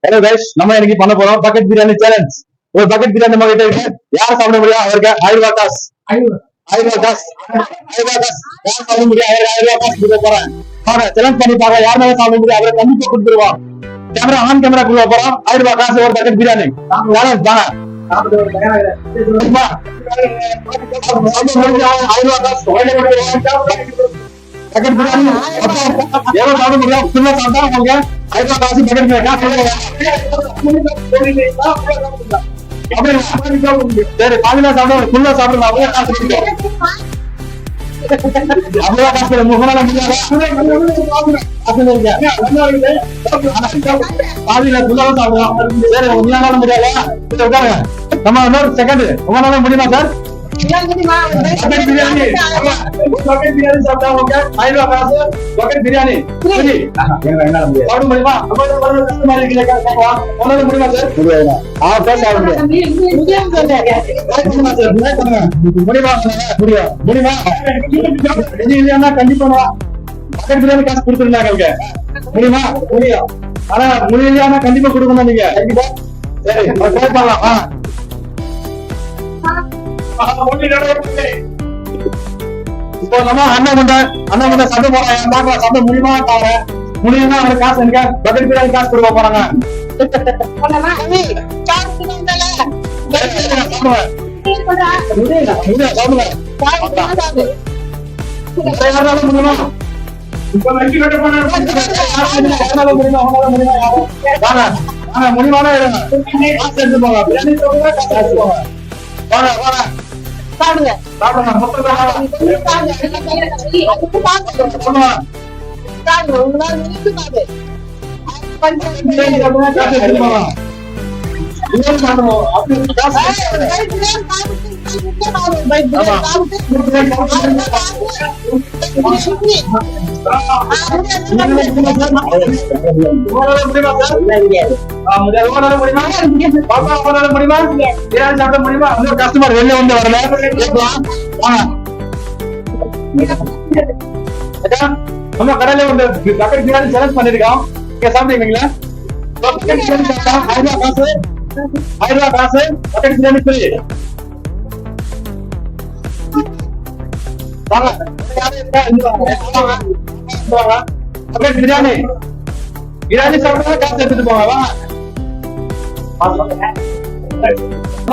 Hello guys, நம்ம இன்னைக்கு பண்ண போறோம் பக்கெட் பிரியாணி சேலஞ்ச். ஒரு பக்கெட் பிரியாணி நம்ம கிட்ட இருக்கு. யார் சாப்பிட முடியும் அவருக்கு 1000 காசு. 1000 காசு. 1000 காசு. யார் சாப்பிட முடியும் அவருக்கு 1000 காசு கொடுக்க போறேன். வாங்க சேலஞ்ச் பண்ணி பாக்க. யார் மேல சாப்பிட முடியும் அவரை கண்டிப்பா கொடுத்துருவோம். கேமரா ஆன் கேமரா கொடுக்க போறோம். 1000 காசு ஒரு பக்கெட் பிரியாணி. சேலஞ்ச் வாங்க. 1000 காசு. பக்கெட் பிரியாணி எவ்வளவு சாப்பிட முடியும்? ஃபுல்லா சாப்பிட்டா உங்களுக்கு 1000 காசு பக்கெட் பிரியாணி. சரி, பாதினா சாப்பிட ஃபுல்லா சாப்பிடலாம். அவ்வளவு காசு அவ்வளவு காசு முகனால பாதியில ஃபுல்லாவும் சாப்பிடலாம். சரி, உங்களால முடியாதா? உட்காருங்க. நம்ம இன்னொரு செகண்ட். உங்களால முடியுமா சார்? பக்கெட் பிரியாணி சாப்பிட்டா 1000 காசு பக்கெட் பிரியாணி சாப்பிட முடியுமா? உங்களால முடியுமா சார்? முடியுமா? இல்லையா கண்டிப்பா பக்கெட் பிரியாணி காசு கொடுத்துருந்தாங்க. முடியுமா? முடியும். ஆனா முடியலையா கண்டிப்பா கொடுக்கணும் நீங்க. கண்டிப்பா. சரி, பண்ணலாம். இப்போ நம்ம அண்ணன் சண்டை போறாங்க. சண்டை முடியுமா? முடியுமா? அவருக்கு காசு எனக்கு பக்கெட் பிரியாணி காசு கொடுக்க போறாங்க. முடியுமான சாப்பிடுங்க. கஸ்டமர் வெளில வந்து வரல. நம்ம கடையில வந்து பக்கெட் பிரியாணி சேலஞ்ச் பண்ணிருக்கோம். நீங்க சாப்பிடுவீங்களா? 1000 காசு bucket biryani free. Bucket biryani சாப்பிட்டா காசு எடுத்துட்டு போங்க.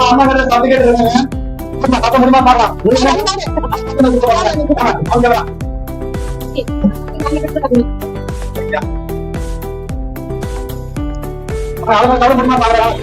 அம்மா கடை சாப்பிட்டு இருக்காங்க. சாப்பிட முடியுமா? பாக்கலாம். சாப்பிட முடியுமா? பாக்கலாம்.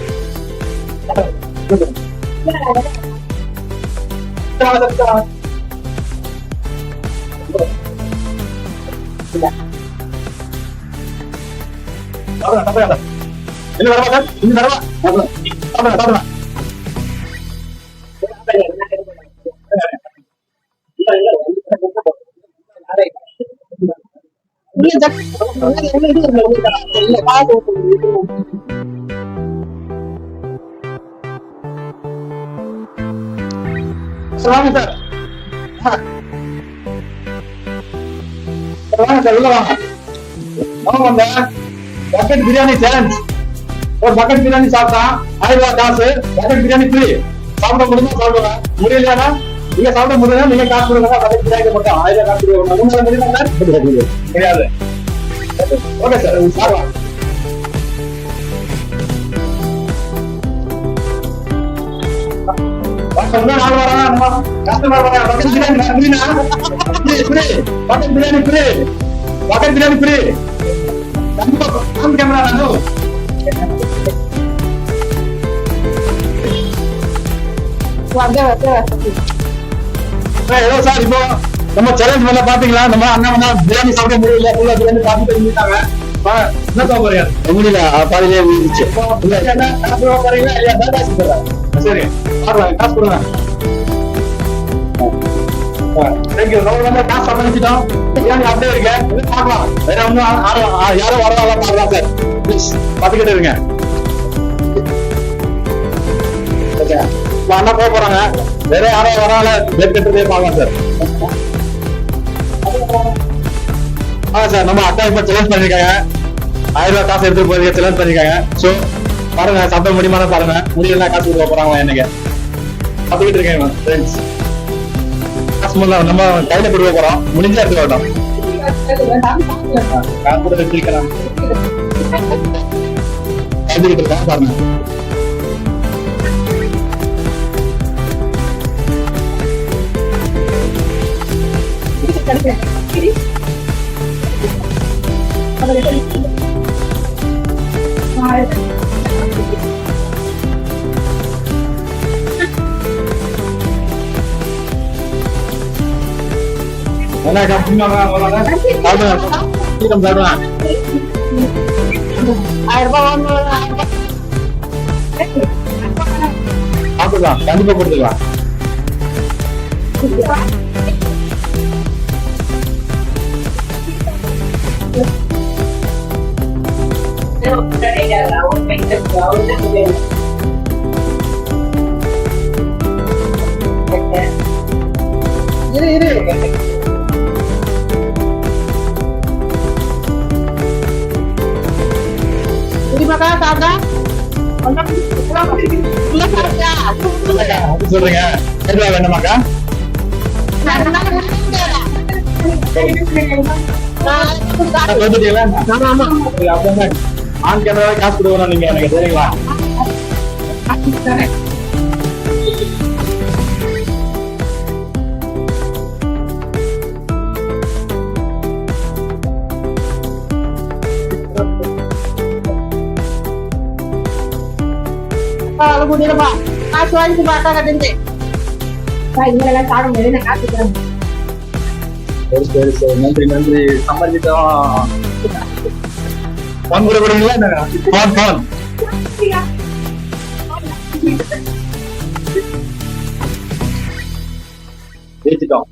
Bucket biryani challenge. ஒரு பக்கெட் பிரியாணி சாப்பிட்டா 1000 காசு பக்கெட் பிரியாணி ஃப்ரீ. சாப்பிட முடியுமா? சாப்பிடுங்க. முடியலையா நீங்க சாப்பிட முடியல. நீங்க காசு கொடுங்க. பக்கெட் பிரியாணி மட்டும் 1000 காசு முடியாது. ஓகே சார், சாப்பிடலாம். Customer bucket biryani free. Bucket biryani free. Camera sir. இப்போ நம்ம சேலஞ்ச் பண்ண பாத்தீங்களா? நம்ம அண்ணன் பிரியாணி சாப்பிட முடியல. பிரியாணி சாப்பிட்டு முடிஞ்சாங்க. என்ன சாப்பிடுறீங்க? முடியல. பாதிலே முடிஞ்சிச்சு. சரி, காசு கொடுங்க. தேங்க்யூ. நம்ம காசு சமைச்சிட்டோம். பிரியாணி அப்படியே இருக்கு. பார்க்கலாம். வேற ஒன்னும் யாரும் வரலாம். பார்க்கலாம் சார். ப்ளீஸ் பாத்துக்கிட்டே இருங்க. அண்ணா போக போறாங்க. வேற யாரும் வரால பேர் கட்டுறதே பார்க்கலாம் சார். சார் நம்ம அக்கா இப்ப சேலஞ்ச் பண்ணிருக்காங்க. ரூபாய் காசு எடுத்து போய் செலவு பண்ணிருக்காங்க. சோ பாருங்க, சாப்பிட முடியுமான பாருங்க. முடியல காசு கொடுக்க போறாங்க எனக்கு. சாப்பிட்டுக்கிட்டு இருக்கேன் ஃப்ரெண்ட்ஸ். காசு மூலம் நம்ம கையில கொடுக்க போறோம். முடிஞ்சா எடுத்து வரட்டும். காசு கூட வச்சிருக்கலாம். சாப்பிட்டுக்கிட்டு இருக்கேன் பாருங்க. கண்டிப்பா கொடுத்துக்கலாம். சொல்றீங்க வேணுமாக்கா? ஆன் கேமரா காசு கொடுக்கணும் நீங்க எனக்கு, சரிங்களா? காசு வாங்கி பார்த்தா கட்டுங்க. இவங்களெல்லாம் சாட முடியாது, நான் காசு தரேன். சரி சரி சரி, நன்றி நன்றி. சம்பாதிச்சிட்டோம். போன் கூட கொடுங்களா? போன் ஜெயிச்சிட்டோம்.